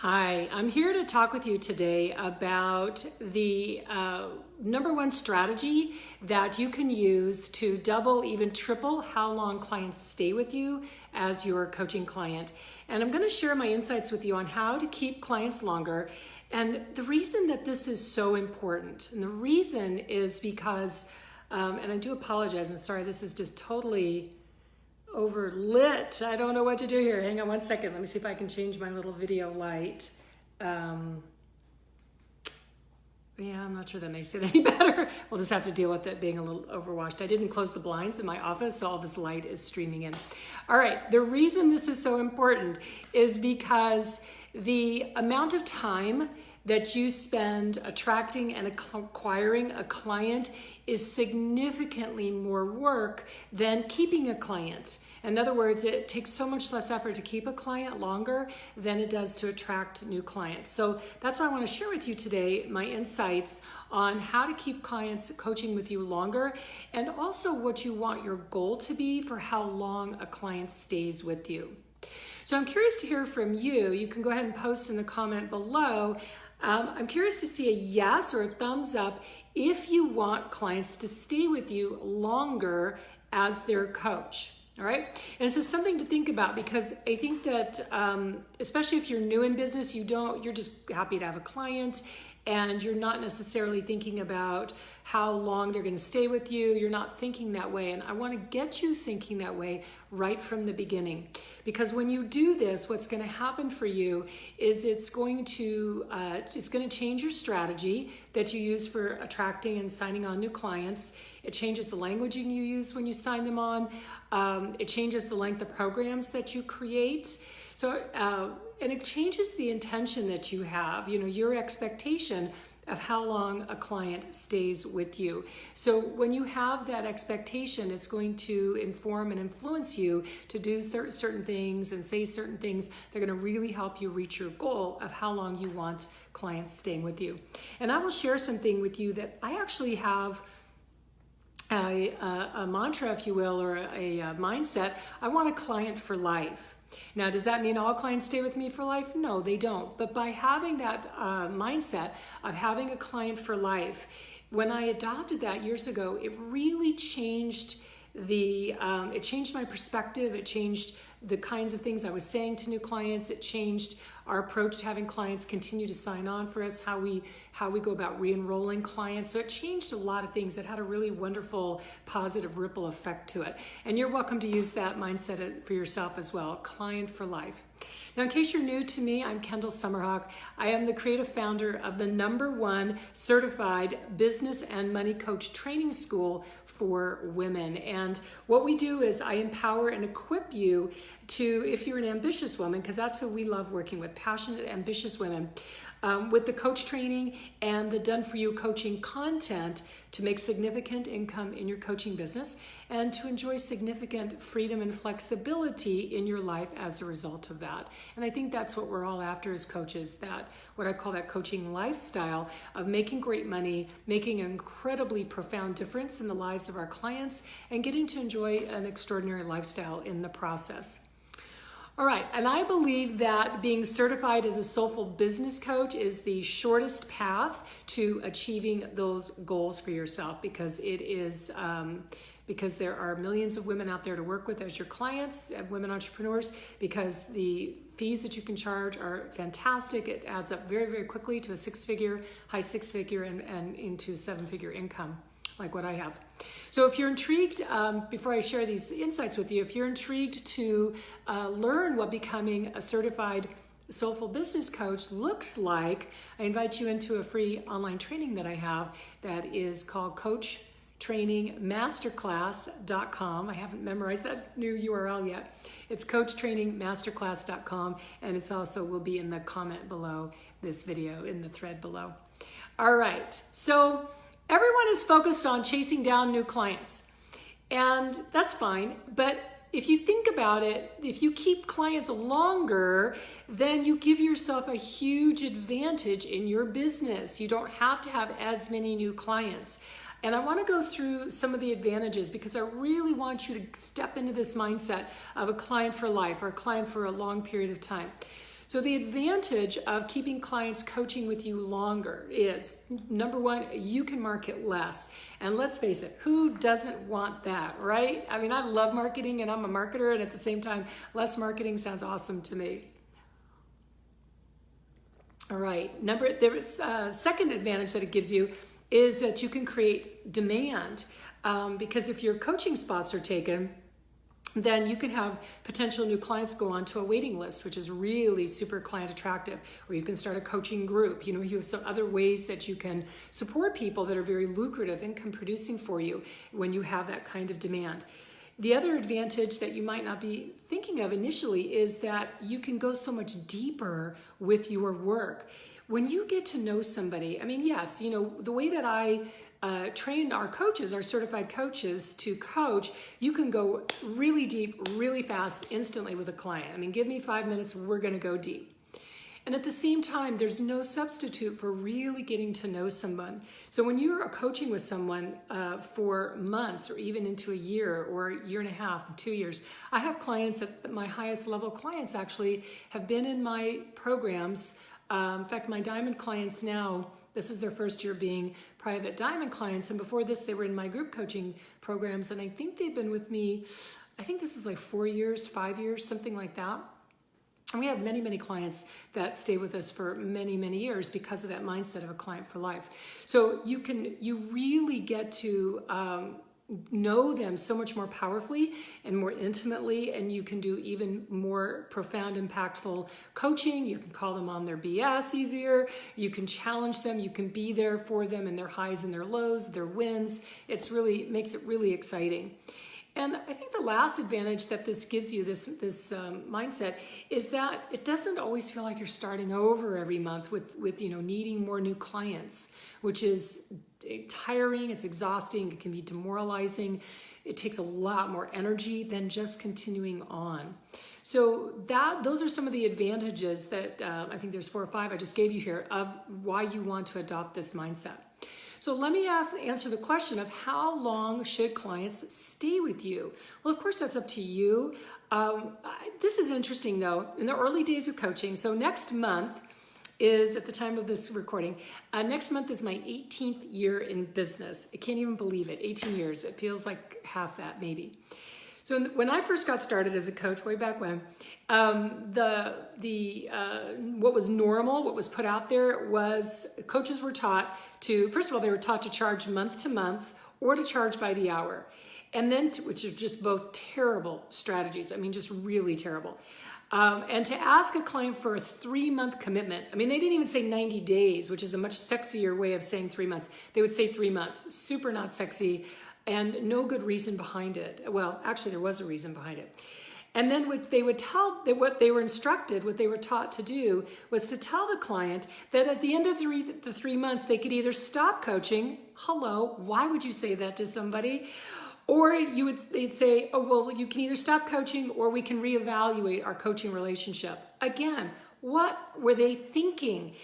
Hi, I'm here to talk with you today about the number one strategy that you can use to double, even triple how long clients stay with you as your coaching client. And I'm going to share my insights with you on how to keep clients longer. And the reason that this is so important, and the reason is because, and I do apologize, I'm sorry, this is just totally overlit. I don't know what to do here. Hang on one second. Let me see if I can change my little video light. Yeah, I'm not sure that makes it any better. We'll just have to deal with it being a little overwashed. I didn't close the blinds in my office, so all this light is streaming in. All right, the reason this is so important is because the amount of time that you spend attracting and acquiring a client is significantly more work than keeping a client. In other words, it takes so much less effort to keep a client longer than it does to attract new clients. So that's why I want to share with you today my insights on how to keep clients coaching with you longer, and also what you want your goal to be for how long a client stays with you. So I'm curious to hear from you. You can go ahead and post in the comment below. I'm curious to see a yes or a thumbs up if you want clients to stay with you longer as their coach. All right. And this is something to think about, because I think that especially if you're new in business, you're just happy to have a client and you're not necessarily thinking about how long they're going to stay with you. You're not thinking that way. And I want to get you thinking that way right from the beginning. Because when you do this, what's going to happen for you is it's going to change your strategy that you use for attracting and signing on new clients. It changes the languaging you use when you sign them on. It changes the length of programs that you create. So, and it changes the intention that you have, your expectation of how long a client stays with you. So when you have that expectation, it's going to inform and influence you to do certain things and say certain things. They're going to really help you reach your goal of how long you want clients staying with you. And I will share something with you that I actually have a mantra, if you will, or a mindset. I want a client for life. Now, does that mean all clients stay with me for life? No, they don't. But by having that mindset of having a client for life, when I adopted that years ago, it really changed it changed my perspective. It changed the kinds of things I was saying to new clients. It changed our approach to having clients continue to sign on for us, how we go about re-enrolling clients. So it changed a lot of things that had a really wonderful, positive ripple effect to it. And you're welcome to use that mindset for yourself as well, client for life. Now, in case you're new to me, I'm Kendall SummerHawk. I am the creative founder of the #1 certified business and money coach training school for women. And what we do is I empower and equip you to, if you're an ambitious woman, because that's who we love working with, passionate, ambitious women, with the coach training and the done-for-you coaching content to make significant income in your coaching business and to enjoy significant freedom and flexibility in your life as a result of that. And I think that's what we're all after as coaches, that what I call that coaching lifestyle of making great money, making an incredibly profound difference in the lives of our clients, and getting to enjoy an extraordinary lifestyle in the process. All right, and I believe that being certified as a soulful business coach is the shortest path to achieving those goals for yourself, because it is because there are millions of women out there to work with as your clients, and women entrepreneurs, because the fees that you can charge are fantastic. It adds up very, very quickly to a high six figure and into 7-figure income, like what I have. So if you're intrigued, before I share these insights with you, if you're intrigued to learn what becoming a certified soulful business coach looks like, I invite you into a free online training that I have that is called CoachTrainingMasterclass.com. I haven't memorized that new URL yet. It's CoachTrainingMasterclass.com, and it's also will be in the comment below this video, in the thread below. All right, so everyone is focused on chasing down new clients, and that's fine. But if you think about it, if you keep clients longer, then you give yourself a huge advantage in your business. You don't have to have as many new clients. And I want to go through some of the advantages, because I really want you to step into this mindset of a client for life, or a client for a long period of time. So the advantage of keeping clients coaching with you longer is, number one, you can market less. And let's face it, who doesn't want that, right? I mean, I love marketing and I'm a marketer, and at the same time, less marketing sounds awesome to me. All right, there is a second advantage that it gives you is that you can create demand, because if your coaching spots are taken, then you can have potential new clients go onto a waiting list, which is really super client attractive. Or you can start a coaching group. You have some other ways that you can support people that are very lucrative, income producing for you when you have that kind of demand. The other advantage that you might not be thinking of initially is that you can go so much deeper with your work. When you get to know somebody, I mean, yes, the way that I train our coaches, our certified coaches to coach, you can go really deep, really fast, instantly with a client. I mean, give me 5 minutes, we're going to go deep. And at the same time, there's no substitute for really getting to know someone. So when you're coaching with someone for months or even into a year or a year and a half, 2 years, I have clients at my highest level clients actually have been in my programs. In fact, my diamond clients now, this is their first year being private diamond clients. And before this, they were in my group coaching programs. And I think they've been with me, I think this is like 4 years, 5 years, something like that. And we have many, many clients that stay with us for many, many years because of that mindset of a client for life. So you really get to know them so much more powerfully and more intimately, and you can do even more profound, impactful coaching. You can call them on their BS easier. You can challenge them. You can be there for them in their highs and their lows, their wins. It makes it really exciting. And I think the last advantage that this gives you, this mindset, is that it doesn't always feel like you're starting over every month with needing more new clients, which is tiring, it's exhausting, it can be demoralizing. It takes a lot more energy than just continuing on. So those are some of the advantages that I think there's 4 or 5 I just gave you here of why you want to adopt this mindset. So let me answer the question of how long should clients stay with you? Well, of course, that's up to you. This is interesting, though. In the early days of coaching, so next month is, at the time of this recording, next month is my 18th year in business. I can't even believe it, 18 years. It feels like half that, maybe. So when I first got started as a coach way back when, what was normal, what was put out there was coaches were taught to, first of all, they were taught to charge month to month or to charge by the hour. And then, which are just both terrible strategies. I mean, just really terrible. And to ask a client for a 3-month commitment. I mean, they didn't even say 90 days, which is a much sexier way of saying 3 months. They would say 3 months, super not sexy. And no good reason behind it. Well, actually, there was a reason behind it. And then what they were taught to do was to tell the client that at the end of the 3 months, they could either stop coaching. Hello, why would you say that to somebody? Or they'd say, oh, well, you can either stop coaching or we can reevaluate our coaching relationship. Again, what were they thinking?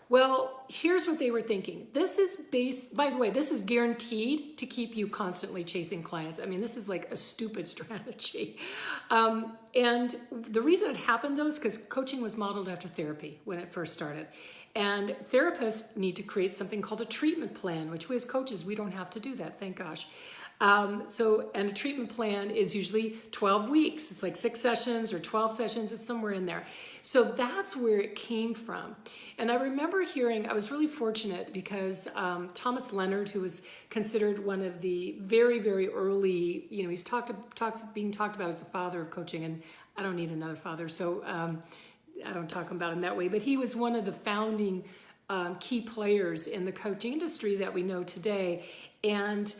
Well, here's what they were thinking. By the way, this is guaranteed to keep you constantly chasing clients. I mean, this is like a stupid strategy. And the reason it happened, though, is because coaching was modeled after therapy when it first started. And therapists need to create something called a treatment plan, which we as coaches, we don't have to do that, thank gosh. And a treatment plan is usually 12 weeks. It's like 6 sessions or 12 sessions. It's somewhere in there. So that's where it came from. And I remember I was really fortunate because Thomas Leonard, who was considered one of the very, very early, he's being talked about as the father of coaching, and I don't need another father, so I don't talk about him that way, but he was one of the founding key players in the coaching industry that we know today. And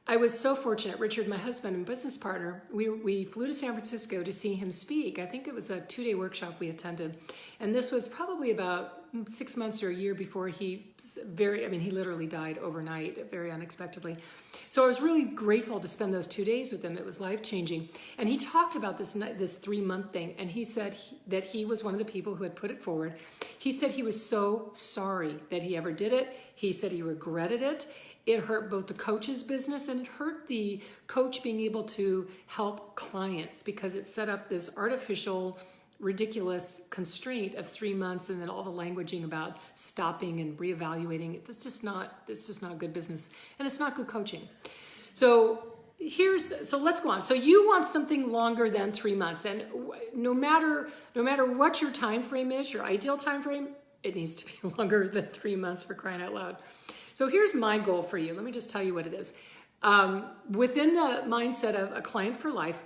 I was so fortunate. Richard, my husband and business partner, we flew to San Francisco to see him speak. I think it was a 2-day workshop we attended. And this was probably about 6 months or a year before he literally died overnight, very unexpectedly. So I was really grateful to spend those 2 days with him. It was life-changing. And he talked about this 3-month thing. And he said that he was one of the people who had put it forward. He said he was so sorry that he ever did it. He said he regretted it. It hurt both the coach's business and it hurt the coach being able to help clients because it set up this artificial ridiculous constraint of 3 months and then all the languaging about stopping and reevaluating. It's just not good business, and it's not good coaching. So let's go on. So you want something longer than 3 months, and no matter what your time frame is, your ideal time frame, it needs to be longer than 3 months, for crying out loud. So here's my goal for you. Let me just tell you what it is. Within the mindset of a client for life,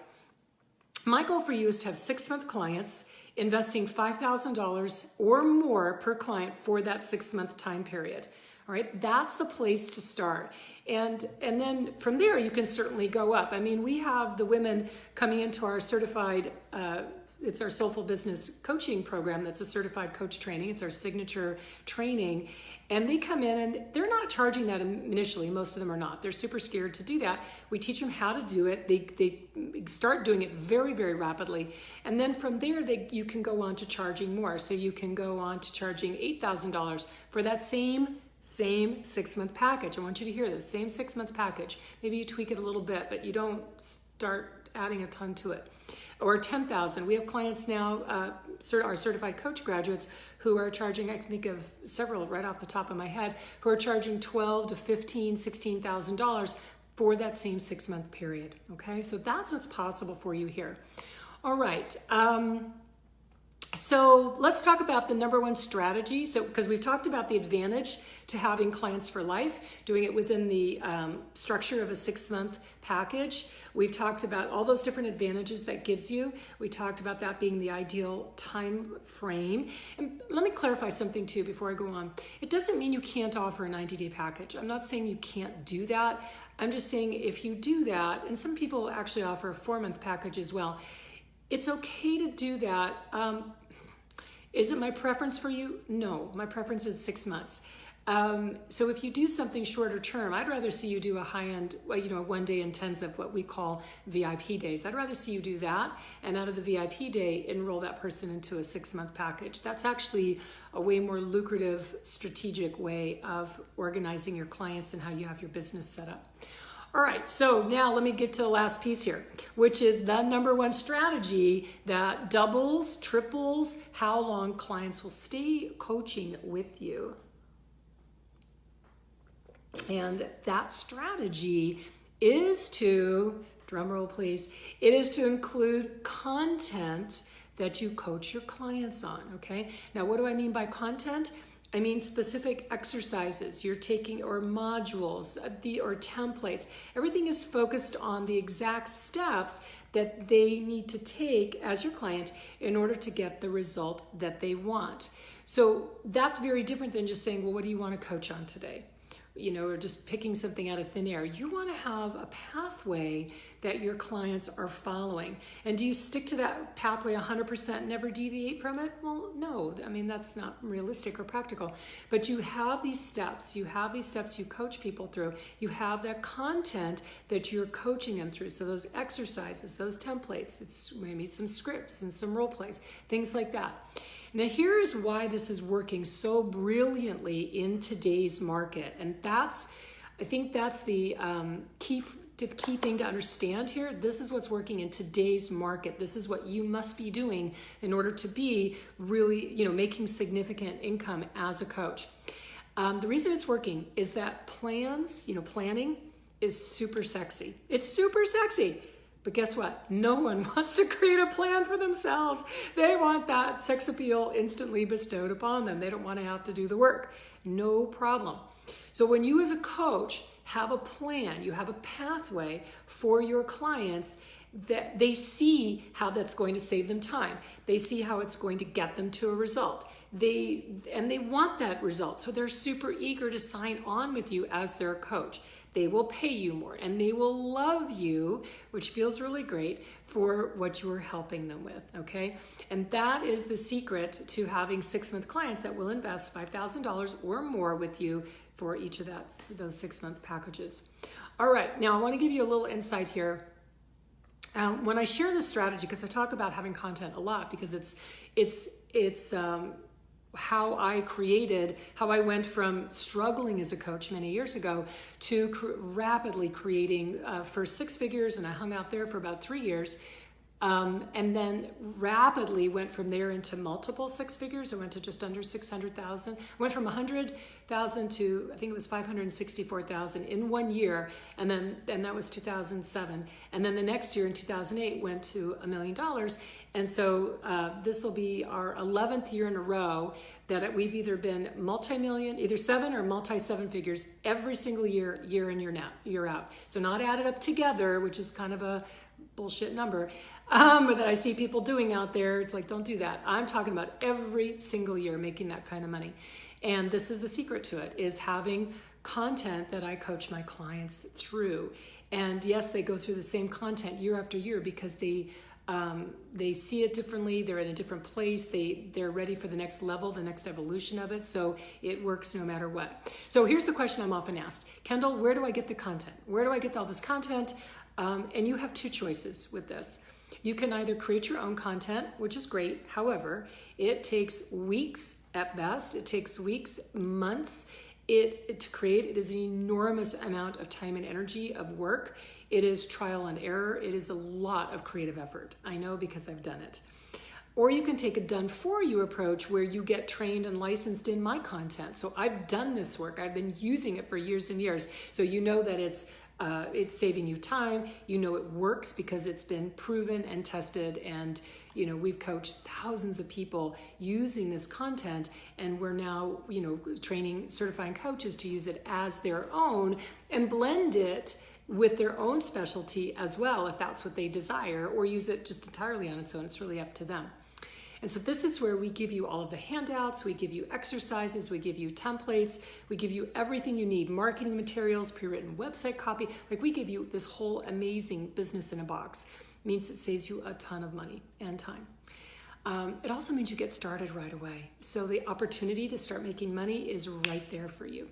my goal for you is to have 6-month clients investing $5,000 or more per client for that 6-month time period. All right, that's the place to start. And then from there, you can certainly go up. I mean, we have the women coming into our certified, it's our Soulful Business coaching program. That's a certified coach training. It's our signature training. And they come in and they're not charging that initially. Most of them are not. They're super scared to do that. We teach them how to do it. They start doing it very, very rapidly. And then from there, you can go on to charging more. So you can go on to charging $8,000 for that same 6-month package. I want you to hear this, same 6-month package. Maybe you tweak it a little bit, but you don't start adding a ton to it. Or $10,000. We have clients now, our certified coach graduates, who are charging, I can think of several right off the top of my head, who are charging $12,000 to $15,000, $16,000 for that same 6-month period. Okay, so that's what's possible for you here. All right. So let's talk about the number one strategy. So, because we've talked about the advantage to having clients for life, doing it within the structure of a 6-month package. We've talked about all those different advantages that gives you. We talked about that being the ideal time frame. And let me clarify something too before I go on. It doesn't mean you can't offer a 90-day package. I'm not saying you can't do that. I'm just saying if you do that, and some people actually offer a 4-month package as well, it's okay to do that. Is it my preference for you? No, my preference is 6 months. So if you do something shorter term, I'd rather see you do a high-end, 1-day intensive, what we call VIP days. I'd rather see you do that, and out of the VIP day, enroll that person into a 6-month package. That's actually a way more lucrative, strategic way of organizing your clients and how you have your business set up. All right, so now let me get to the last piece here, which is the number one strategy that doubles, triples how long clients will stay coaching with you. And that strategy is to, drum roll please, it is to include content that you coach your clients on, okay? Now, what do I mean by content? I mean specific exercises you're taking, or modules, or templates. Everything is focused on the exact steps that they need to take as your client in order to get the result that they want. So that's very different than just saying, well, what do you want to coach on today? Or just picking something out of thin air. You want to have a pathway that your clients are following. And do you stick to that pathway 100%, never deviate from it? Well, no. I mean, that's not realistic or practical. But you have these steps. You have these steps you coach people through. You have that content that you're coaching them through. So those exercises, those templates, it's maybe some scripts and some role plays, things like that. Now, here is why this is working so brilliantly in today's market. And I think that's the key thing to understand here. This is what's working in today's market. This is what you must be doing in order to be really, making significant income as a coach. The reason it's working is that planning is super sexy. It's super sexy. But guess what? No one wants to create a plan for themselves. They want that sex appeal instantly bestowed upon them. They don't want to have to do the work. No problem. So when you as a coach have a plan, you have a pathway for your clients, that they see how that's going to save them time. They see how it's going to get them to a result. They want that result. So they're super eager to sign on with you as their coach. They will pay you more, and they will love you, which feels really great, for what you're helping them with, okay? And that is the secret to having 6-month clients that will invest $5,000 or more with you for each of those 6-month packages. All right, now I want to give you a little insight here. When I share this strategy, because I talk about having content a lot, because it's how I went from struggling as a coach many years ago to rapidly creating first 6 figures, and I hung out there for about 3 years, And then rapidly went from there into multiple six figures. I went to just under 600,000. Went from 100,000 to I think it was 564,000 in 1 year, and that was 2007. And then the next year in 2008 went to $1 million. And so this will be our 11th year in a row that we've either been multi-million, either seven or multi-seven figures every single year, year in, year out. So not added up together, which is kind of a bullshit number, but that I see people doing out there. It's like, don't do that. I'm talking about every single year making that kind of money. And this is the secret to it, is having content that I coach my clients through. And yes, they go through the same content year after year because they see it differently. They're in a different place. They're ready for the next level, the next evolution of it. So it works no matter what. So here's the question I'm often asked. Kendall, where do I get the content? Where do I get all this content? And you have two choices with this. You can either create your own content, which is great. However, it takes weeks at best. It takes weeks, months to create. It is an enormous amount of time and energy of work. It is trial and error. It is a lot of creative effort. I know because I've done it. Or you can take a done for you approach where you get trained and licensed in my content. So I've done this work. I've been using it for years and years. So you know that it's saving you time. You know it works because it's been proven and tested, and we've coached thousands of people using this content, and we're now training certifying coaches to use it as their own and blend it with their own specialty as well, if that's what they desire, or use it just entirely on its own. It's really up to them. And so this is where we give you all of the handouts, we give you exercises, we give you templates, we give you everything you need, marketing materials, pre-written website copy. Like, we give you this whole amazing business in a box. It means it saves you a ton of money and time. It also means you get started right away. So the opportunity to start making money is right there for you.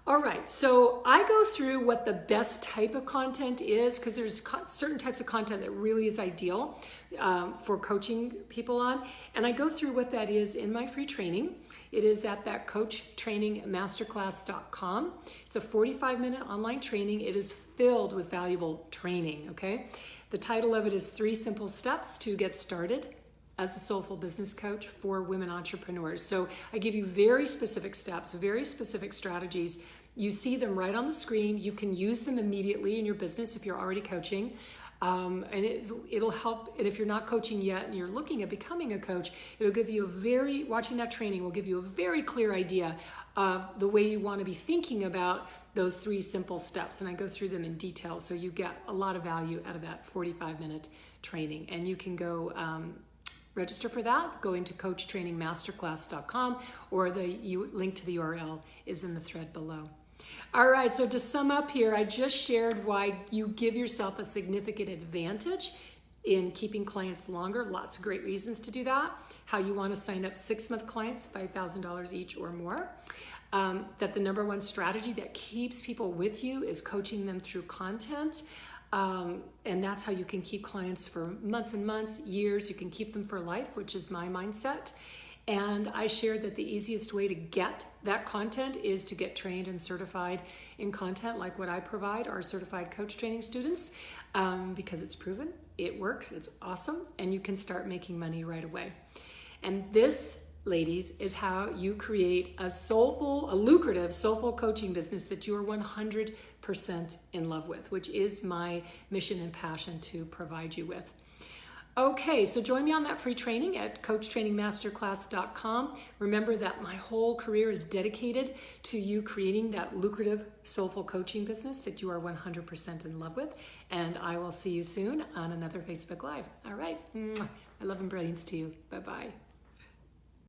All right, so I go through what the best type of content is, because there's certain types of content that really is ideal for coaching people on. And I go through what that is in my free training. It is at that coachtrainingmasterclass.com. It's a 45-minute online training. It is filled with valuable training, okay? The title of it is 3 Simple Steps to Get Started as a Soulful Business Coach for Women Entrepreneurs. So I give you very specific steps, very specific strategies. You see them right on the screen. You can use them immediately in your business if you're already coaching. And it'll help. And if you're not coaching yet and you're looking at becoming a coach, it'll give you watching that training will give you a very clear idea of the way you want to be thinking about those 3 simple steps. And I go through them in detail, so you get a lot of value out of that 45-minute training. And you can go register for that going to coachtrainingmasterclass.com, or the link to the URL is in the thread below. All right, so to sum up here, I just shared why you give yourself a significant advantage in keeping clients longer. Lots of great reasons to do that. How you want to sign up 6-month clients, $5,000 each or more. That the number one strategy that keeps people with you is coaching them through content. And that's how you can keep clients for months and months, years. You can keep them for life, which is my mindset. And I shared that the easiest way to get that content is to get trained and certified in content like what I provide our certified coach training students, because it's proven, it works, it's awesome, and you can start making money right away. And this, ladies, is how you create a lucrative, soulful coaching business that you are 100% in love with, which is my mission and passion to provide you with. Okay, so join me on that free training at coachtrainingmasterclass.com. Remember that my whole career is dedicated to you creating that lucrative, soulful coaching business that you are 100% in love with. And I will see you soon on another Facebook Live. All right, I love and brilliance to you. Bye-bye.